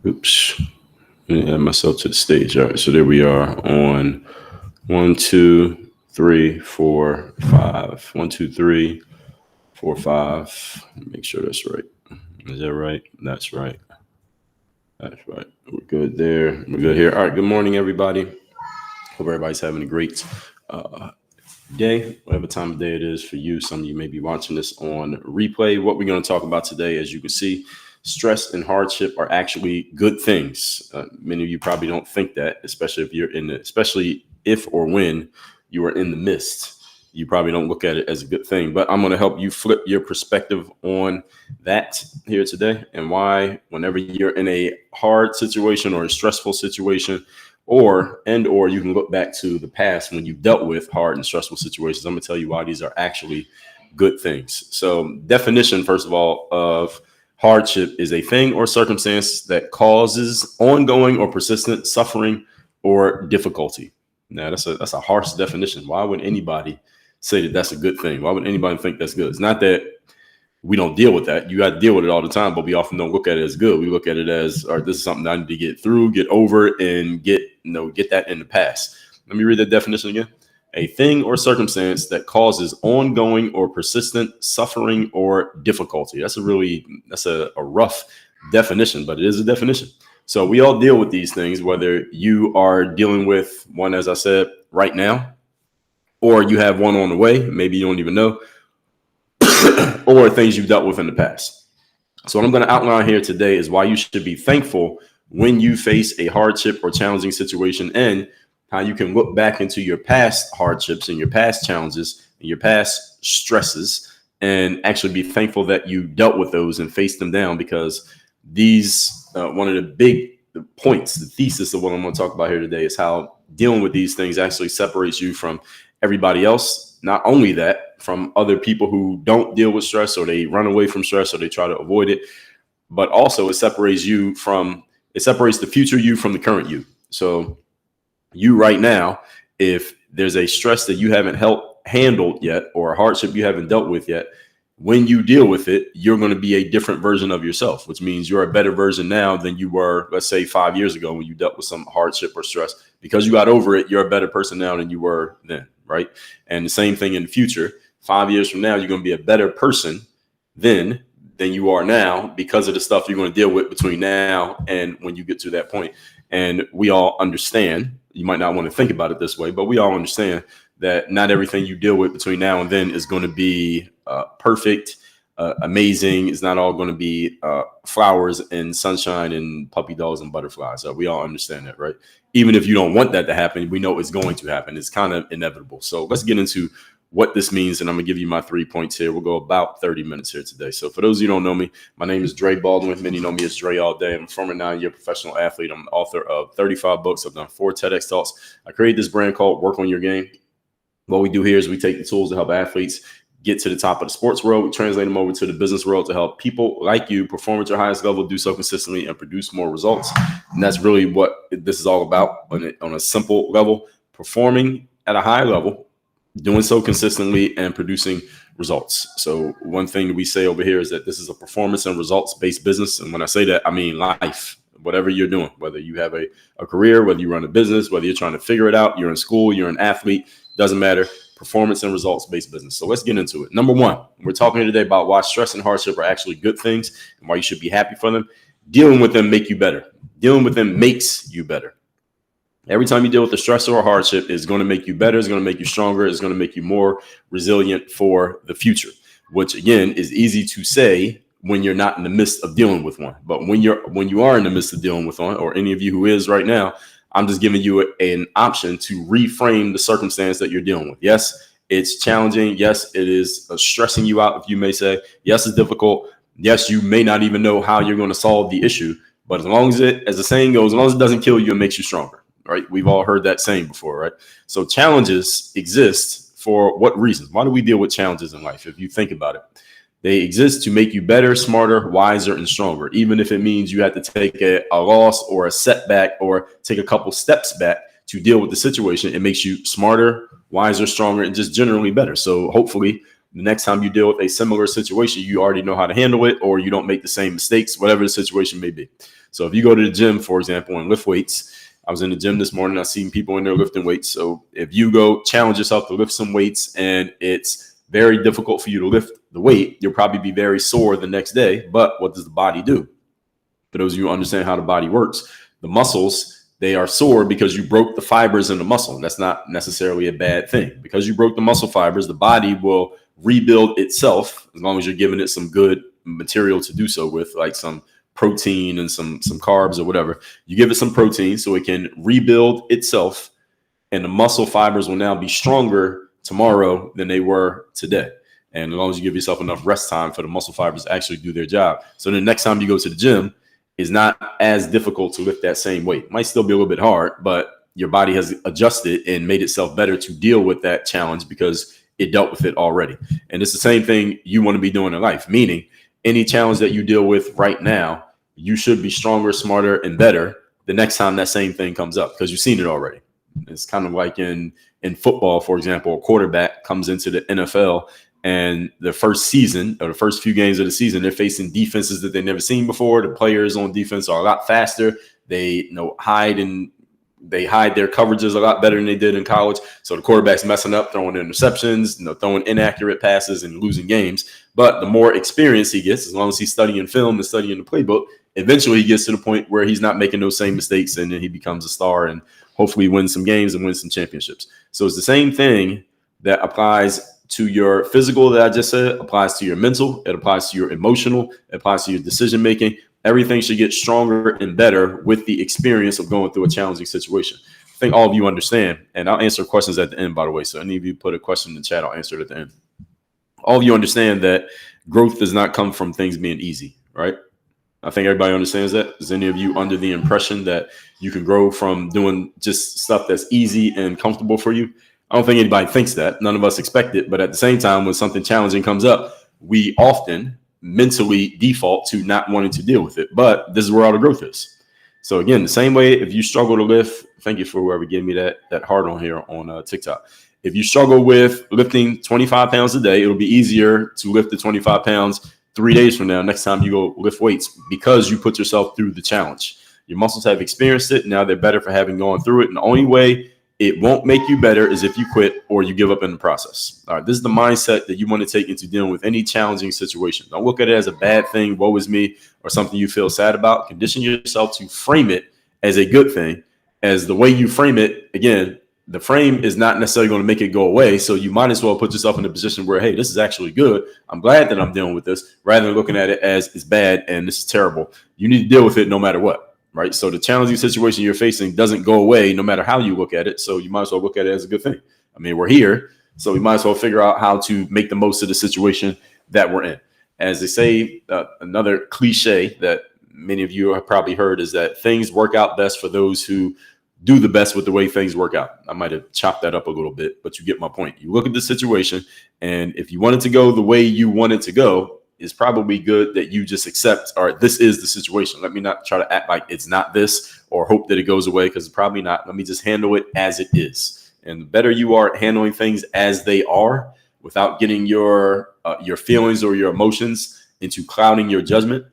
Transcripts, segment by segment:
Oops. Add myself to the stage. All right. So there we are on 1, 2, 3, 4, 5. 1, 2, 3, 4, 5. Make sure that's right. Is that right? That's right. That's right. We're good there. We're good here. All right. Good morning, everybody. Hope everybody's having a great day, whatever time of day it is for you. Some of you may be watching this on replay. What we're going to talk about today, as you can see, stress and hardship are actually good things. Many of you probably don't think that, especially if or when you are in the midst. You probably don't look at it as a good thing, but I'm going to help you flip your perspective on that here today, and why whenever you're in a hard situation or a stressful situation, or you can look back to the past when you've dealt with hard and stressful situations. I'm going to tell you why these are actually good things. So, definition, first of all, of hardship is a thing or circumstance that causes ongoing or persistent suffering or difficulty. Now, that's a harsh definition. Why would anybody say that that's a good thing? Why would anybody think that's good? It's not that we don't deal with that. You got to deal with it all the time, but we often don't look at it as good. We look at it as, all right, this is something I need to get through, get over, and get that in the past. Let me read that definition again. A thing or circumstance that causes ongoing or persistent suffering or difficulty. That's a rough definition, but it is a definition. So we all deal with these things, whether you are dealing with one, as I said, right now, or you have one on the way. Maybe you don't even know. Or things you've dealt with in the past. So what I'm going to outline here today is why you should be thankful when you face a hardship or challenging situation, and how you can look back into your past hardships and your past challenges and your past stresses and actually be thankful that you dealt with those and faced them down, because these, one of the big points, the thesis of what I'm going to talk about here today, is how dealing with these things actually separates you from everybody else. Not only that, from other people who don't deal with stress, or they run away from stress, or they try to avoid it, but also it separates the future you from the current you. So you right now, if there's a stress that you haven't handled yet, or a hardship you haven't dealt with yet, when you deal with it, you're going to be a different version of yourself, which means you're a better version now than you were, let's say, 5 years ago when you dealt with some hardship or stress. Because you got over it, you're a better person now than you were then, right? And the same thing in the future. 5 years from now, you're going to be a better person then than you are now, because of the stuff you're going to deal with between now and when you get to that point. And we all understand, you might not want to think about it this way, but we all understand that not everything you deal with between now and then is going to be perfect, amazing. It's not all going to be flowers and sunshine and puppy dogs and butterflies. So we all understand that, right? Even if you don't want that to happen, we know it's going to happen. It's kind of inevitable. So let's get into what this means, and I'm going to give you my 3 points here. We'll go about 30 minutes here today. So for those of you who don't know me, my name is Dre Baldwin. Many know me as Dre all day. I'm a former 9-year professional athlete. I'm the author of 35 books. I've done 4 TEDx talks. I created this brand called Work on Your Game. What we do here is we take the tools to help athletes get to the top of the sports world. We translate them over to the business world to help people like you perform at your highest level, do so consistently, and produce more results. And that's really what this is all about on a simple level: performing at a high level, doing so consistently, and producing results. So one thing that we say over here is that this is a performance and results-based business. And when I say that, I mean life. Whatever you're doing, whether you have a career, whether you run a business, whether you're trying to figure it out, you're in school, you're an athlete, doesn't matter. Performance and results-based business. So let's get into it. Number one, we're talking here today about why stress and hardship are actually good things and why you should be happy for them. Dealing with them make you better. Dealing with them makes you better. Every time you deal with a stress or a hardship, it's going to make you better. It's going to make you stronger. It's going to make you more resilient for the future, which again is easy to say when you're not in the midst of dealing with one. But when you are in the midst of dealing with one, or any of you who is right now, I'm just giving you an option to reframe the circumstance that you're dealing with. Yes, it's challenging. Yes, it is stressing you out, if you may say. Yes, it's difficult. Yes, you may not even know how you're going to solve the issue. But as long as the saying goes, as long as it doesn't kill you, it makes you stronger, right? We've all heard that saying before, right? So challenges exist for what reason? Why do we deal with challenges in life? If you think about it, they exist to make you better, smarter, wiser, and stronger. Even if it means you have to take a loss or a setback or take a couple steps back to deal with the situation, it makes you smarter, wiser, stronger, and just generally better. So hopefully The next time you deal with a similar situation, you already know how to handle it, or you don't make the same mistakes, whatever the situation may be. So if you go to the gym, for example, and lift weights, I was in the gym this morning, I seen people in there lifting weights. So if you go challenge yourself to lift some weights and it's very difficult for you to lift the weight, you'll probably be very sore the next day. But what does the body do? For those of you who understand how the body works, the muscles, they are sore because you broke the fibers in the muscle. And that's not necessarily a bad thing. Because you broke the muscle fibers, the body will rebuild itself as long as you're giving it some good material to do so with, like some protein and some carbs or whatever. You give it some protein so it can rebuild itself, and the muscle fibers will now be stronger tomorrow than they were today. And as long as you give yourself enough rest time for the muscle fibers to actually do their job. So the next time you go to the gym, it's not as difficult to lift that same weight. It might still be a little bit hard, but your body has adjusted and made itself better to deal with that challenge because it dealt with it already. And it's the same thing you want to be doing in life, meaning any challenge that you deal with right now, you should be stronger, smarter, and better the next time that same thing comes up because you've seen it already. It's kind of like in football, for example, a quarterback comes into the NFL and the first season or the first few games of the season, they're facing defenses that they've never seen before. The players on defense are a lot faster. They hide their coverages a lot better than they did in college. So the quarterback's messing up, throwing interceptions, throwing inaccurate passes and losing games. But the more experience he gets, as long as he's studying film and studying the playbook, eventually he gets to the point where he's not making those same mistakes, and then he becomes a star and hopefully wins some games and wins some championships. So it's the same thing that applies to your physical that I just said, applies to your mental, it applies to your emotional, it applies to your decision making. Everything should get stronger and better with the experience of going through a challenging situation. I think all of you understand, and I'll answer questions at the end, by the way. So any of you put a question in the chat, I'll answer it at the end. All of you understand that growth does not come from things being easy, right? I think everybody understands that. Is any of you under the impression that you can grow from doing just stuff that's easy and comfortable for you? I don't think anybody thinks that. None of us expect it. But at the same time, when something challenging comes up, we often mentally default to not wanting to deal with it. But this is where all the growth is. So again, the same way, if you struggle to lift, thank you for whoever gave me that heart on here on TikTok. If you struggle with lifting 25 pounds a day, it'll be easier to lift the 25 pounds 3 days from now, next time you go lift weights, because you put yourself through the challenge. Your muscles have experienced it. Now they're better for having gone through it. And the only way it won't make you better is if you quit or you give up in the process. All right, this is the mindset that you want to take into dealing with any challenging situation. Don't look at it as a bad thing, woe is me, or something you feel sad about. Condition yourself to frame it as a good thing. As the way you frame it, again, the frame is not necessarily going to make it go away. So you might as well put yourself in a position where, hey, this is actually good. I'm glad that I'm dealing with this, rather than looking at it as it's bad and this is terrible. You need to deal with it no matter what, right? So the challenging situation you're facing doesn't go away no matter how you look at it. So you might as well look at it as a good thing. I mean, we're here, so we might as well figure out how to make the most of the situation that we're in. As they say, another cliche that many of you have probably heard is that things work out best for those who do the best with the way things work out. I might have chopped that up a little bit, but you get my point. You look at the situation, and if you want it to go the way you want it to go, it's probably good that you just accept, all right, this is the situation. Let me not try to act like it's not this or hope that it goes away, because it's probably not. Let me just handle it as it is. And the better you are at handling things as they are without getting your feelings or your emotions into clouding your judgment,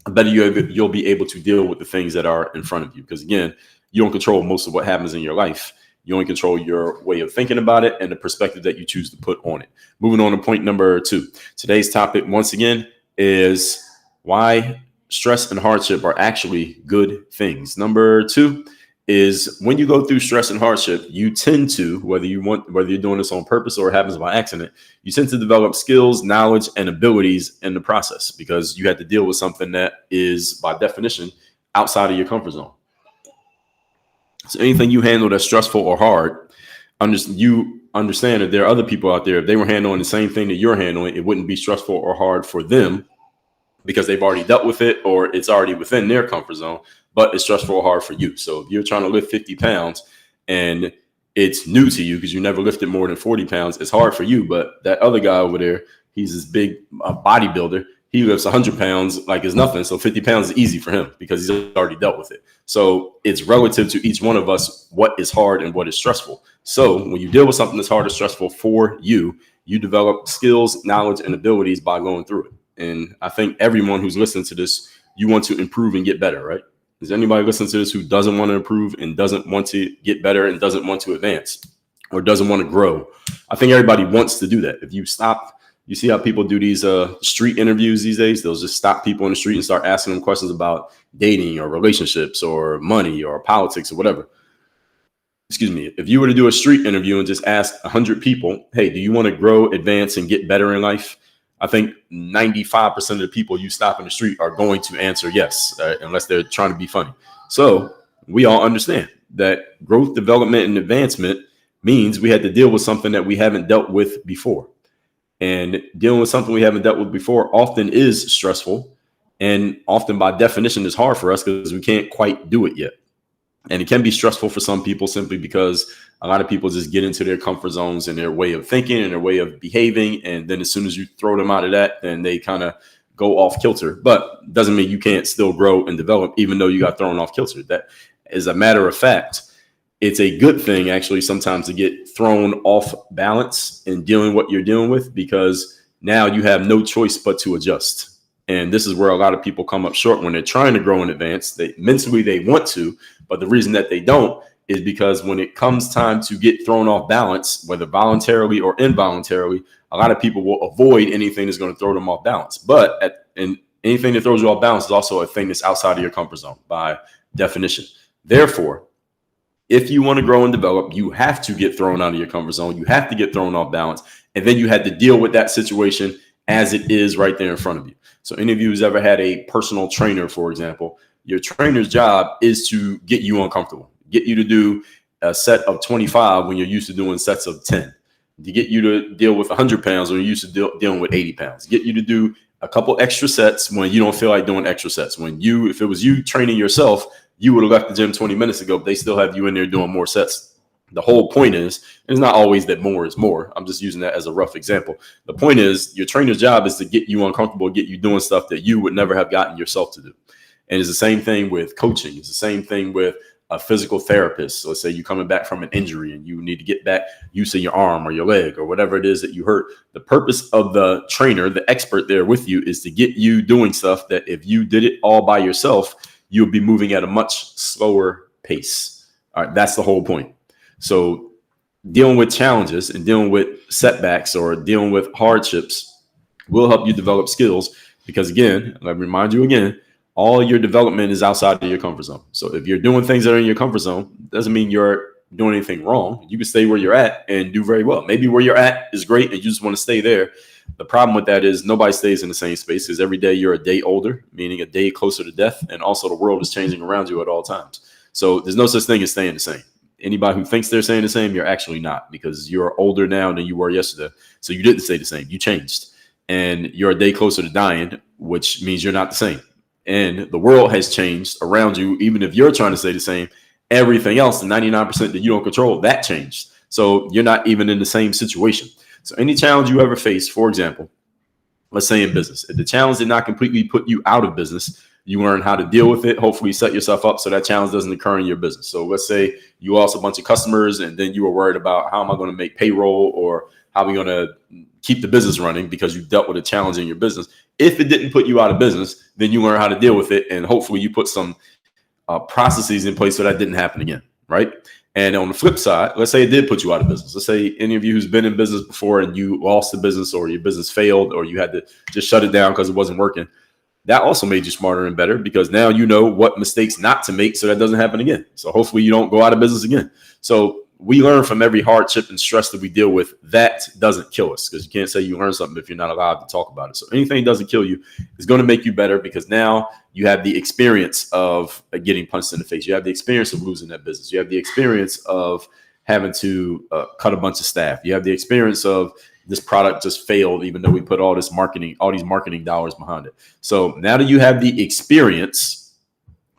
the better you'll be able to deal with the things that are in front of you. Because again, you don't control most of what happens in your life. You only control your way of thinking about it and the perspective that you choose to put on it. Moving on to point number 2. Today's topic, once again, is why stress and hardship are actually good things. Number 2 is when you go through stress and hardship, you tend to, whether you're doing this on purpose or it happens by accident, you tend to develop skills, knowledge, and abilities in the process, because you had to deal with something that is, by definition, outside of your comfort zone. So anything you handle that's stressful or hard, you understand that there are other people out there, if they were handling the same thing that you're handling, it wouldn't be stressful or hard for them because they've already dealt with it or it's already within their comfort zone, but it's stressful or hard for you. So if you're trying to lift 50 pounds and it's new to you because you never lifted more than 40 pounds, it's hard for you. But that other guy over there, he's this big bodybuilder. He lifts 100 pounds like it's nothing. So 50 pounds is easy for him because he's already dealt with it. So it's relative to each one of us what is hard and what is stressful. So when you deal with something that's hard or stressful for you, You develop skills, knowledge, and abilities by going through it. And I think everyone who's listening to this, you want to improve and get better, right? Is anybody listening to this who doesn't want to improve and doesn't want to get better and doesn't want to advance or doesn't want to grow? I think everybody wants to do that. If you stop, you see how people do these street interviews these days? They'll just stop people on the street and start asking them questions about dating or relationships or money or politics or whatever. Excuse me. If you were to do a street interview and just ask 100 people, hey, do you want to grow, advance, and get better in life? I think 95% of the people you stop in the street are going to answer yes, unless they're trying to be funny. So we all understand that growth, development, and advancement means we had to deal with something that we haven't dealt with before. And dealing with something we haven't dealt with before often is stressful, and often by definition is hard for us because we can't quite do it yet. And it can be stressful for some people simply because a lot of people just get into their comfort zones and their way of thinking and their way of behaving. And then as soon as you throw them out of that, then they kind of go off kilter. But doesn't mean you can't still grow and develop, even though you got thrown off kilter. That is a matter of fact. It's a good thing, actually, sometimes to get thrown off balance in dealing what you're dealing with, because now you have no choice but to adjust. And this is where a lot of people come up short when they're trying to grow and advance. Mentally, they want to, but the reason that they don't is because when it comes time to get thrown off balance, whether voluntarily or involuntarily, a lot of people will avoid anything that's going to throw them off balance. But anything that throws you off balance is also a thing that's outside of your comfort zone by definition. Therefore, if you want to grow and develop, you have to get thrown out of your comfort zone. You have to get thrown off balance. And then you had to deal with that situation as it is right there in front of you. So any of you who's ever had a personal trainer, for example, your trainer's job is to get you uncomfortable, get you to do a set of 25 when you're used to doing sets of 10, to get you to deal with 100 pounds when you're used to dealing with 80 pounds, get you to do a couple extra sets when you don't feel like doing extra sets. If it was you training yourself, you would have left the gym 20 minutes ago, but they still have you in there doing more sets. The whole point is, it's not always that more is more. I'm just using that as a rough example. The point is, your trainer's job is to get you uncomfortable, get you doing stuff that you would never have gotten yourself to do. And it's the same thing with coaching. It's the same thing with a physical therapist. So let's say you're coming back from an injury and you need to get back use of your arm or your leg or whatever it is that you hurt. The purpose of the trainer, the expert there with you, is to get you doing stuff that if you did it all by yourself, you'll be moving at a much slower pace. All right, that's the whole point. So dealing with challenges and dealing with setbacks or dealing with hardships will help you develop skills because, again, let me remind you again, all your development is outside of your comfort zone. So if you're doing things that are in your comfort zone, doesn't mean you're doing anything wrong. You can stay where you're at and do very well. Maybe where you're at is great and you just want to stay there. The problem with that is nobody stays in the same space because every day you're a day older, meaning a day closer to death. And also the world is changing around you at all times. So there's no such thing as staying the same. Anybody who thinks they're staying the same, you're actually not, because you're older now than you were yesterday. So you didn't stay the same. You changed and you're a day closer to dying, which means you're not the same. And the world has changed around you. Even if you're trying to stay the same, everything else, the 99% that you don't control, that changed. So you're not even in the same situation. So any challenge you ever face, for example, let's say in business, if the challenge did not completely put you out of business, you learn how to deal with it. Hopefully set yourself up so that challenge doesn't occur in your business. So let's say you lost a bunch of customers and then you were worried about how am I going to make payroll or how are we going to keep the business running because you dealt with a challenge in your business. If it didn't put you out of business, then you learn how to deal with it. And hopefully you put some processes in place so that didn't happen again, right? And on the flip side, let's say it did put you out of business. Let's say any of you who's been in business before and you lost the business or your business failed or you had to just shut it down because it wasn't working. That also made you smarter and better because now you know what mistakes not to make so that doesn't happen again. So hopefully you don't go out of business again. So we learn from every hardship and stress that we deal with. That doesn't kill us because you can't say you learn something if you're not allowed to talk about it. So anything that doesn't kill you is going to make you better because now you have the experience of getting punched in the face. You have the experience of losing that business. You have the experience of having to cut a bunch of staff. You have the experience of this product just failed, even though we put all these marketing dollars behind it. So now that you have the experience,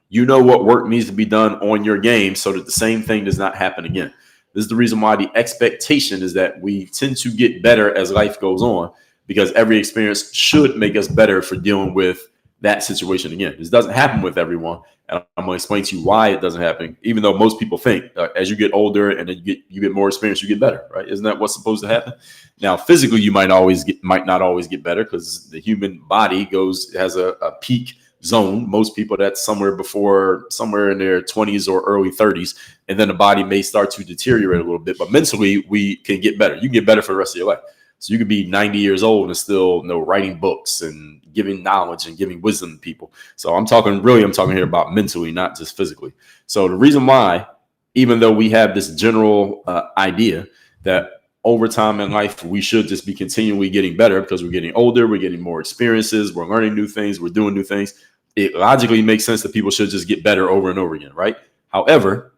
you know what work needs to be done on your game so that the same thing does not happen again. This is the reason why the expectation is that we tend to get better as life goes on, because every experience should make us better for dealing with that situation again. This doesn't happen with everyone. And I'm going to explain to you why it doesn't happen, even though most people think as you get older and then you get more experience, you get better, right? Isn't that what's supposed to happen? Now, physically, you might not always get better because the human body has a peak zone. Most people, that's somewhere in their 20s or early 30s. And then the body may start to deteriorate a little bit. But mentally, we can get better. You can get better for the rest of your life. So you could be 90 years old and still writing books and giving knowledge and giving wisdom to people. So I'm talking here about mentally, not just physically. So the reason why, even though we have this general idea that over time in life, we should just be continually getting better because we're getting older, we're getting more experiences, we're learning new things, we're doing new things. It logically makes sense that people should just get better over and over again, right? However,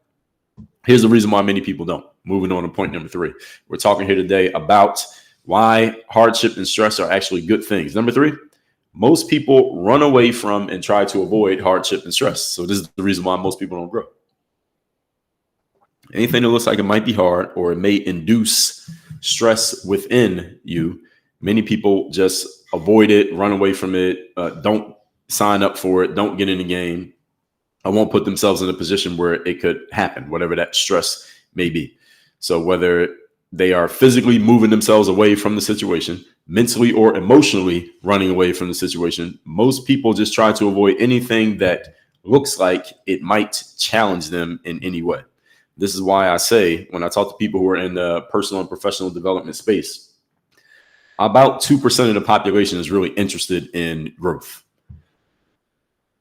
here's the reason why many people don't. Moving on to point number 3. We're talking here today about why hardship and stress are actually good things. Number 3, most people run away from and try to avoid hardship and stress. So this is the reason why most people don't grow. Anything that looks like it might be hard or it may induce stress within you, many people just avoid it, run away from it, don't sign up for it, don't get in the game. I won't put themselves in a position where it could happen, whatever that stress may be. So whether they are physically moving themselves away from the situation, mentally or emotionally running away from the situation, most people just try to avoid anything that looks like it might challenge them in any way. This is why I say, when I talk to people who are in the personal and professional development space, about 2% of the population is really interested in growth.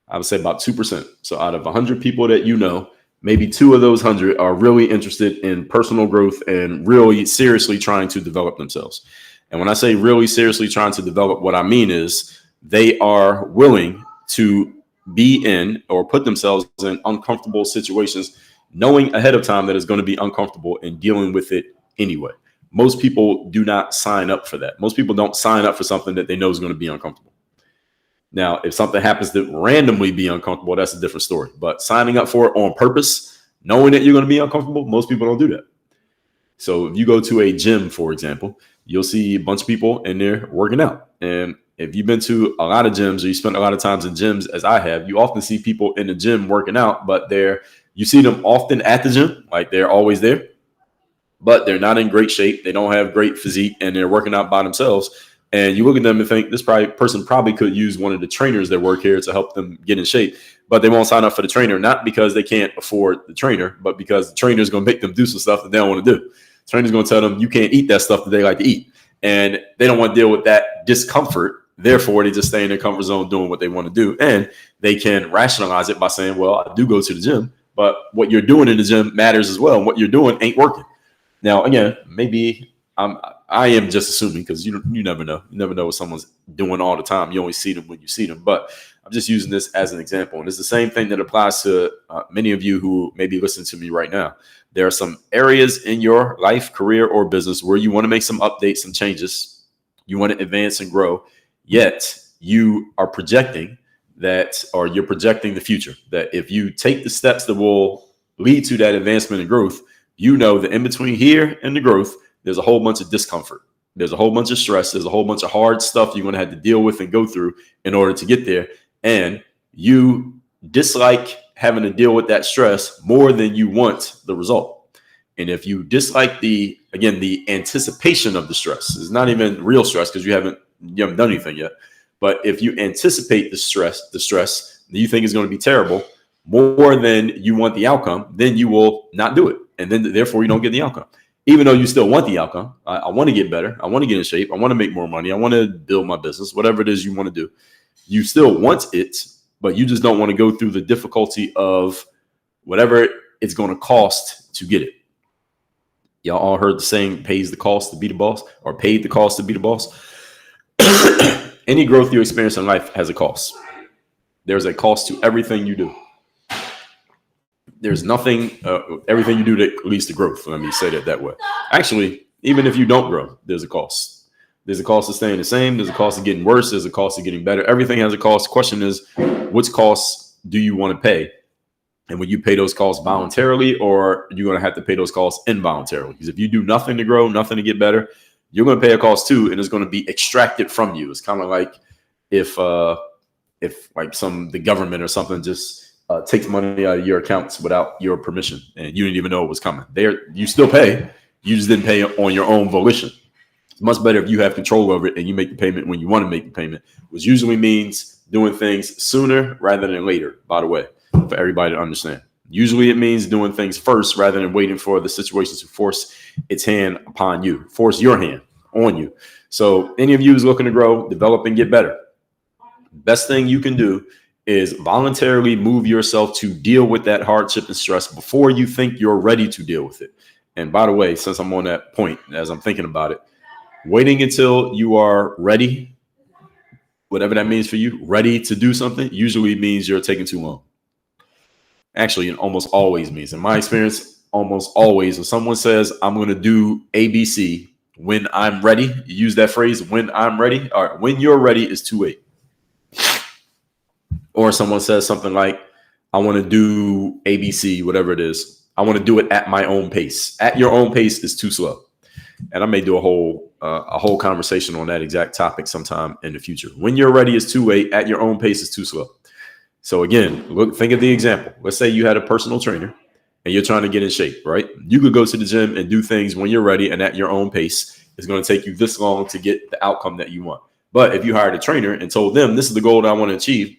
I would say about 2%. So out of 100 people that you know, maybe 2 of those 100 are really interested in personal growth and really seriously trying to develop themselves. And when I say really seriously trying to develop, what I mean is they are willing to be in or put themselves in uncomfortable situations, knowing ahead of time that it's going to be uncomfortable and dealing with it anyway. Most people do not sign up for that. Most people don't sign up for something that they know is going to be uncomfortable. Now, if something happens to randomly be uncomfortable, that's a different story. But signing up for it on purpose, knowing that you're going to be uncomfortable, most people don't do that. So if you go to a gym, for example, you'll see a bunch of people in there working out. And if you've been to a lot of gyms or you spent a lot of times in gyms, as I have, you often see people in the gym working out, but you see them often at the gym, like they're always there, but they're not in great shape. They don't have great physique and they're working out by themselves. And you look at them and think this person probably could use one of the trainers that work here to help them get in shape, but they won't sign up for the trainer, not because they can't afford the trainer, but because the trainer is going to make them do some stuff that they don't want to do. The trainer's going to tell them you can't eat that stuff that they like to eat. And they don't want to deal with that discomfort. Therefore, they just stay in their comfort zone doing what they want to do. And they can rationalize it by saying, well, I do go to the gym, but what you're doing in the gym matters as well. And what you're doing ain't working. Now, again, maybe I am just assuming because you never know. You never know what someone's doing all the time. You only see them when you see them. But I'm just using this as an example. And it's the same thing that applies to many of you who may be listening to me right now. There are some areas in your life, career, or business where you want to make some updates, some changes. You want to advance and grow. Yet you are projecting that, or you're projecting the future, that if you take the steps that will lead to that advancement and growth, you know that in between here and the growth, there's a whole bunch of discomfort. There's a whole bunch of stress. There's a whole bunch of hard stuff you're going to have to deal with and go through in order to get there. And you dislike having to deal with that stress more than you want the result. And if you dislike the anticipation of the stress, it's not even real stress because you haven't done anything yet. But if you anticipate the stress that you think is going to be terrible more than you want the outcome, then you will not do it. And then therefore you don't get the outcome. Even though you still want the outcome, I want to get better. I want to get in shape. I want to make more money. I want to build my business, whatever it is you want to do. You still want it, but you just don't want to go through the difficulty of whatever it's going to cost to get it. Y'all all heard the saying, pays the cost to be the boss, or paid the cost to be the boss. Any growth you experience in life has a cost. There's a cost to everything you do. There's nothing, everything you do that leads to growth. Let me say that way. Actually, even if you don't grow, there's a cost. There's a cost of staying the same. There's a cost of getting worse. There's a cost of getting better. Everything has a cost. The question is, which costs do you want to pay? And will you pay those costs voluntarily, or are you going to have to pay those costs involuntarily? Because if you do nothing to grow, nothing to get better, you're going to pay a cost too, and it's going to be extracted from you. It's kind of like if if like the government or something just takes money out of your accounts without your permission and you didn't even know it was coming. You still pay. You just didn't pay on your own volition. It's much better if you have control over it and you make the payment when you want to make the payment, which usually means doing things sooner rather than later, by the way, for everybody to understand. Usually it means doing things first rather than waiting for the situation to force its hand upon you, force your hand on you. So any of you who's looking to grow, develop, and get better, best thing you can do is voluntarily move yourself to deal with that hardship and stress before you think you're ready to deal with it. And by the way, since I'm on that point, as I'm thinking about it, waiting until you are ready, whatever that means for you, ready to do something, usually means you're taking too long. Actually, it almost always means, in my experience, almost always, when someone says, I'm going to do ABC when I'm ready, you use that phrase, when I'm ready, or when you're ready is too late. Or someone says something like, I want to do ABC, whatever it is. I want to do it at my own pace. At your own pace is too slow. And I may do a whole conversation on that exact topic sometime in the future. When you're ready is too late. At your own pace is too slow. So again, think of the example. Let's say you had a personal trainer and you're trying to get in shape, right? You could go to the gym and do things when you're ready and at your own pace. It's going to take you this long to get the outcome that you want. But if you hired a trainer and told them, this is the goal that I want to achieve,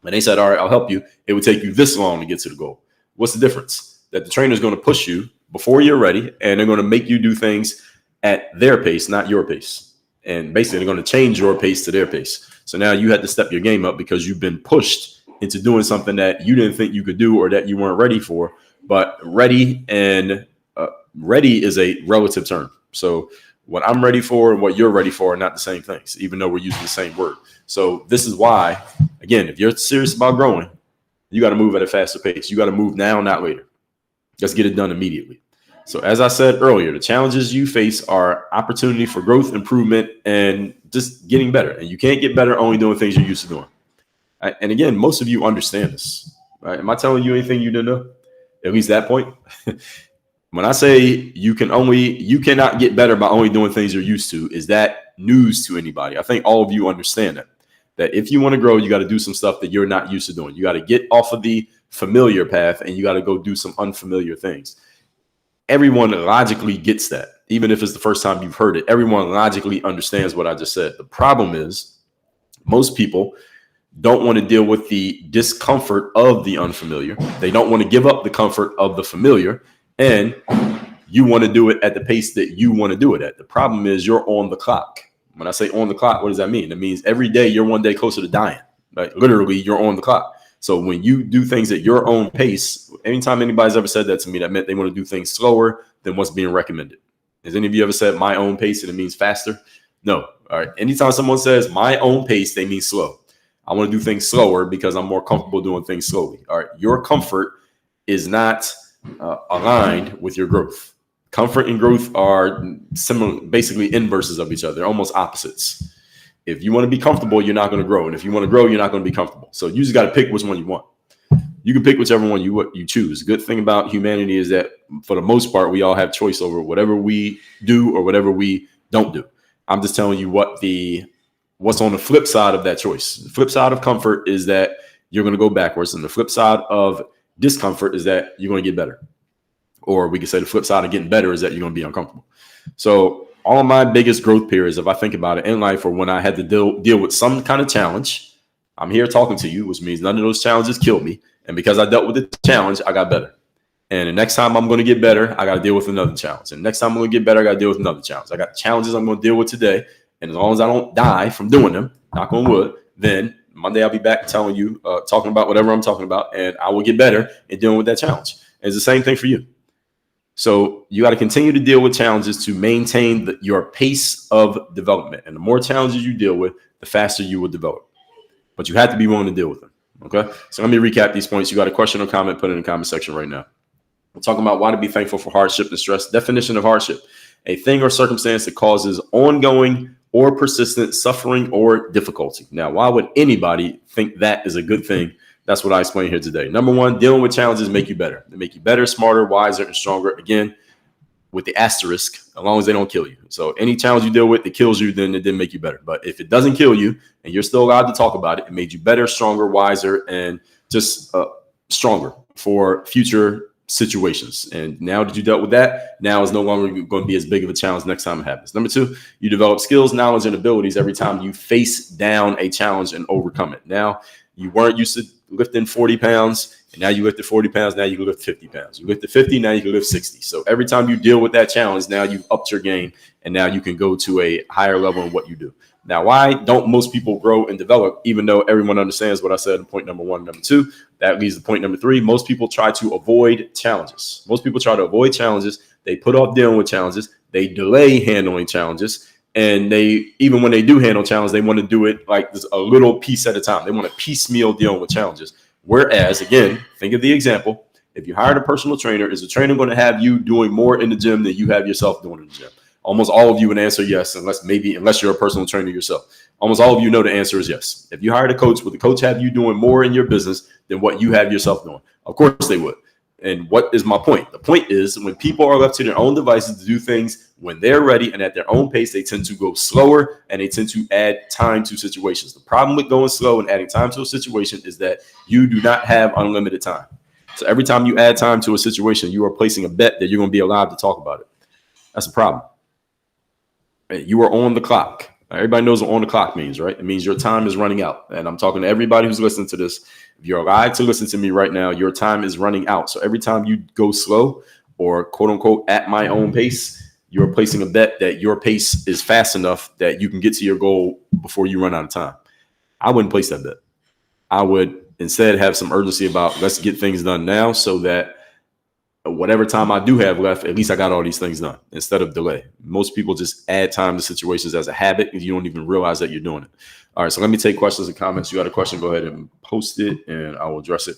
and they said, all right, I'll help you, it would take you this long to get to the goal. What's the difference? That the trainer is going to push you before you're ready, and they're going to make you do things at their pace, not your pace. And basically, they're going to change your pace to their pace. So now you had to step your game up because you've been pushed into doing something that you didn't think you could do or that you weren't ready for. But ready and ready is a relative term. So what I'm ready for and what you're ready for are not the same things, even though we're using the same word. So this is why, again, if you're serious about growing, you got to move at a faster pace. You got to move now, not later. Let's get it done immediately. So as I said earlier, the challenges you face are opportunity for growth, improvement, and just getting better. And you can't get better only doing things you're used to doing. Right? And again, most of you understand this. Right? Am I telling you anything you didn't know? At least that point. When I say you cannot get better by only doing things you're used to, is that news to anybody? I think all of you understand that if you want to grow, you got to do some stuff that you're not used to doing. You got to get off of the familiar path and you got to go do some unfamiliar things. Everyone logically gets that, even if it's the first time you've heard it. Everyone logically understands what I just said. The problem is most people don't want to deal with the discomfort of the unfamiliar. They don't want to give up the comfort of the familiar. And you want to do it at the pace that you want to do it at. The problem is you're on the clock. When I say on the clock, what does that mean? It means every day you're one day closer to dying. Like literally, you're on the clock. So when you do things at your own pace, anytime anybody's ever said that to me, that meant they want to do things slower than what's being recommended. Has any of you ever said my own pace and it means faster? No. All right. Anytime someone says my own pace, they mean slow. I want to do things slower because I'm more comfortable doing things slowly. All right. Your comfort is not aligned with your growth. Comfort and growth are similar, basically inverses of each other. They're almost opposites. If you want to be comfortable, you're not going to grow. And if you want to grow, you're not going to be comfortable. So you just got to pick which one you want. You can pick whichever one you choose. The good thing about humanity is that for the most part, we all have choice over whatever we do or whatever we don't do. I'm just telling you what's on the flip side of that choice. The flip side of comfort is that you're going to go backwards. And the flip side of discomfort is that you're going to get better. Or we could say the flip side of getting better is that you're going to be uncomfortable. So all of my biggest growth periods, if I think about it in life, or when I had to deal with some kind of challenge, I'm here talking to you, which means none of those challenges killed me. And because I dealt with the challenge, I got better. And the next time I'm going to get better, I got to deal with another challenge. And next time I'm going to get better, I got to deal with another challenge. I got challenges I'm going to deal with today. And as long as I don't die from doing them, knock on wood, then Monday I'll be back telling you, talking about whatever I'm talking about, and I will get better in dealing with that challenge. And it's the same thing for you. So you got to continue to deal with challenges to maintain your pace of development. And the more challenges you deal with, the faster you will develop. But you have to be willing to deal with them. Okay. So let me recap these points. You got a question or comment, put it in the comment section right now. We're talking about why to be thankful for hardship and stress. Definition of hardship: a thing or circumstance that causes ongoing or persistent suffering or difficulty. Now, why would anybody think that is a good thing? That's what I explained here today. Number one, dealing with challenges make you better. They make you better, smarter, wiser, and stronger. Again, with the asterisk, as long as they don't kill you. So any challenge you deal with that kills you, then it didn't make you better. But if it doesn't kill you and you're still allowed to talk about it, it made you better, stronger, wiser, and just stronger for future situations. And now that you dealt with that, now it's no longer going to be as big of a challenge next time it happens. Number 2, you develop skills, knowledge, and abilities every time you face down a challenge and overcome it. Now, you weren't used to lifting 40 pounds, and now you lifted 40 pounds. Now you can lift 50 pounds. You lifted 50, now you can lift 60. So every time you deal with that challenge, now you've upped your game, and now you can go to a higher level in what you do. Now, why don't most people grow and develop, even though everyone understands what I said in point number 1, number 2? That leads to point number 3. Most people try to avoid challenges. Most people try to avoid challenges. They put off dealing with challenges. They delay handling challenges. And they, even when they do handle challenges, they want to do it like a little piece at a time. They want to piecemeal dealing with challenges. Whereas, again, think of the example. If you hired a personal trainer, is the trainer going to have you doing more in the gym than you have yourself doing in the gym? Almost all of you would answer yes, unless you're a personal trainer yourself. Almost all of you know the answer is yes. If you hired a coach, would the coach have you doing more in your business than what you have yourself doing? Of course they would. And what is my point? The point is, when people are left to their own devices to do things when they're ready and at their own pace, they tend to go slower and they tend to add time to situations. The problem with going slow and adding time to a situation is that you do not have unlimited time. So every time you add time to a situation, you are placing a bet that you're going to be allowed to talk about it. That's a problem. You are on the clock. Everybody knows what on the clock means, right? It means your time is running out. And I'm talking to everybody who's listening to this. If you're allowed to listen to me right now, your time is running out. So every time you go slow or quote unquote at my own pace, you're placing a bet that your pace is fast enough that you can get to your goal before you run out of time. I wouldn't place that bet. I would instead have some urgency about let's get things done now so that whatever time I do have left, at least I got all these things done instead of delay. Most people just add time to situations as a habit and you don't even realize that you're doing it. All right, so let me take questions and comments. You got a question, go ahead and post it and I will address it.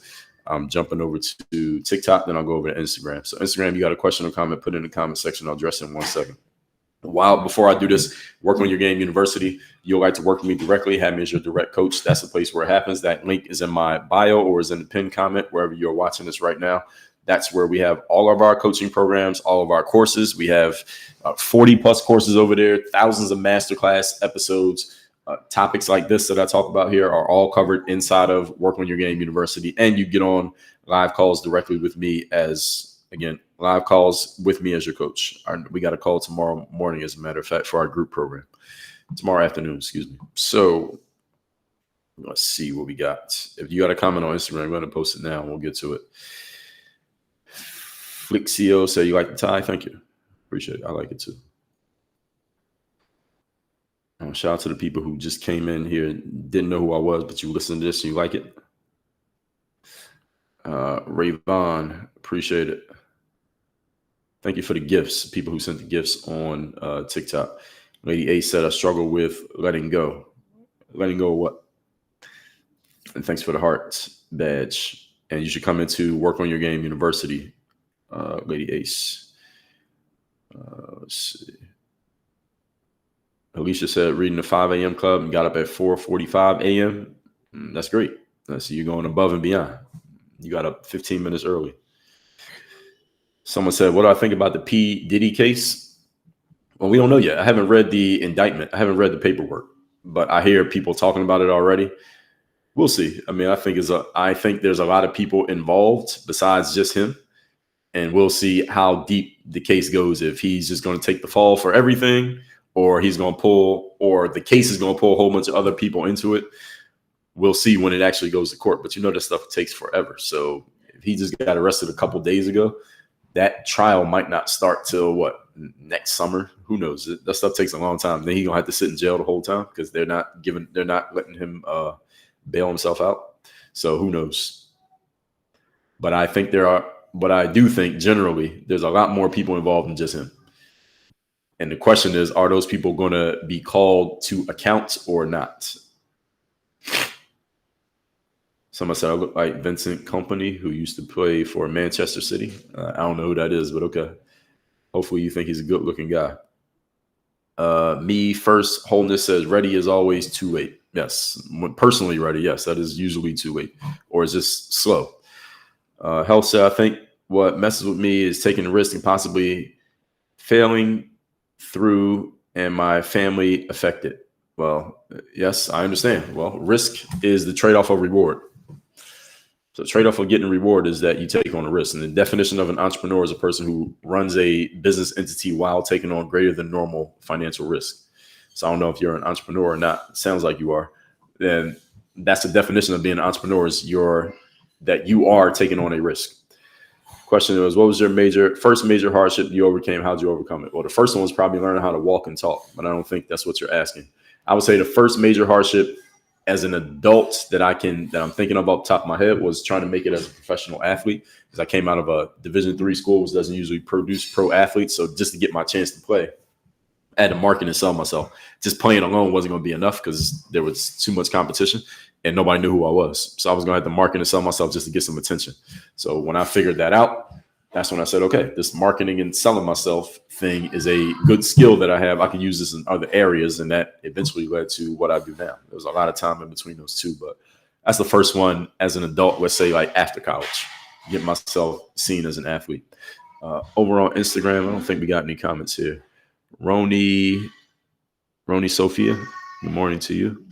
I'm jumping over to TikTok, then I'll go over to Instagram. So Instagram, you got a question or comment, put it in the comment section. I'll address it in 1 second. Before I do this, Work on Your Game University, you'll like to work with me directly, have me as your direct coach. That's the place where it happens. That link is in my bio or is in the pinned comment, wherever you're watching this right now. That's where we have all of our coaching programs, all of our courses. We have 40 plus courses over there, thousands of masterclass episodes. Topics like this that I talk about here are all covered inside of Work on Your Game University. And you get on live calls directly with me live calls with me as your coach. We got a call tomorrow morning, as a matter of fact, for our group program. Tomorrow afternoon, excuse me. So let's see what we got. If you got a comment on Instagram, I'm going to post it now and we'll get to it. Flixio say you like the tie. Thank you. Appreciate it. I like it too. Shout out to the people who just came in here, didn't know who I was, but you listened to this and you like it. Rayvon, appreciate it. Thank you for the gifts. People who sent the gifts on TikTok. Lady A said, I struggle with letting go. Letting go of what? And thanks for the heart badge. And you should come into Work on Your Game University, Lady Ace. Let's see. Alicia said, reading the 5 a.m. club and got up at 4:45 a.m. That's great. So you're going above and beyond. You got up 15 minutes early. Someone said, what do I think about the P. Diddy case? Well, we don't know yet. I haven't read the indictment. I haven't read the paperwork, but I hear people talking about it already. We'll see. I mean, I think there's a lot of people involved besides just him. And we'll see how deep the case goes, if he's just going to take the fall for everything, or the case is going to pull a whole bunch of other people into it. We'll see when it actually goes to court. But this stuff takes forever. So if he just got arrested a couple days ago, that trial might not start till next summer? Who knows? That stuff takes a long time. Then he's going to have to sit in jail the whole time because they're not letting him bail himself out. So who knows? But I do think generally there's a lot more people involved than just him. And the question is, are those people going to be called to account or not? Someone said I look like Vincent Kompany, who used to play for Manchester City. I don't know who that is, but okay. Hopefully you think he's a good-looking guy. Me First Wholeness says, ready is always too late. Yes. When personally ready, yes, that is usually too late. Or it's just slow. Health said, I think what messes with me is taking the risk and possibly failing through and my family affected. Well, yes, I understand. Well, risk is the trade-off of reward. So the trade-off of getting a reward is that you take on a risk. And the definition of an entrepreneur is a person who runs a business entity while taking on greater than normal financial risk. So I don't know if you're an entrepreneur or not. It sounds like you are. Then that's the definition of being an entrepreneur, is that you are taking on a risk. Question was, what was your first major hardship you overcame? How'd you overcome it? Well, the first one was probably learning how to walk and talk, but I don't think that's what you're asking. I would say the first major hardship as an adult that I'm thinking about top of my head was trying to make it as a professional athlete, because I came out of a Division III school, which doesn't usually produce pro athletes. So just to get my chance to play, I had to market and sell myself. Just playing alone wasn't going to be enough because there was too much competition and nobody knew who I was. So I was going to have to market and sell myself just to get some attention. So when I figured that out, that's when I said, okay, this marketing and selling myself thing is a good skill that I have. I can use this in other areas. And that eventually led to what I do now. There was a lot of time in between those two, but that's the first one as an adult, let's say like after college, get myself seen as an athlete. Over on Instagram, I don't think we got any comments here. Roni Sophia, good morning to you.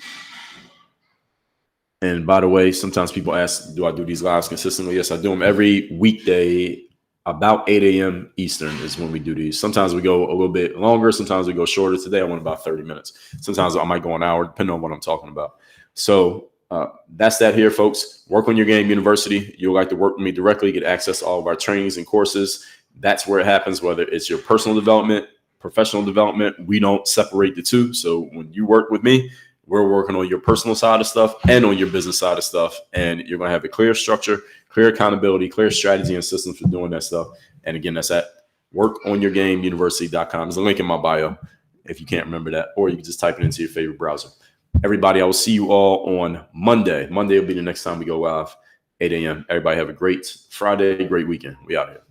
And by the way, sometimes people ask, do I do these lives consistently? Yes, I do them every weekday. About 8 a.m. Eastern is when we do these. Sometimes we go a little bit longer. Sometimes we go shorter. Today I went about 30 minutes. Sometimes I might go an hour, depending on what I'm talking about. So that's that here, folks. Work on Your Game University. You'll like to work with me directly, get access to all of our trainings and courses. That's where it happens, whether it's your personal development, professional development. We don't separate the two. So when you work with me, we're working on your personal side of stuff and on your business side of stuff. And you're going to have a clear structure, clear accountability, clear strategy and systems for doing that stuff. And again, that's at workonyourgameuniversity.com. There's a link in my bio if you can't remember that, or you can just type it into your favorite browser. Everybody, I will see you all on Monday. Monday will be the next time we go live, 8 a.m. Everybody have a great Friday, great weekend. We out here.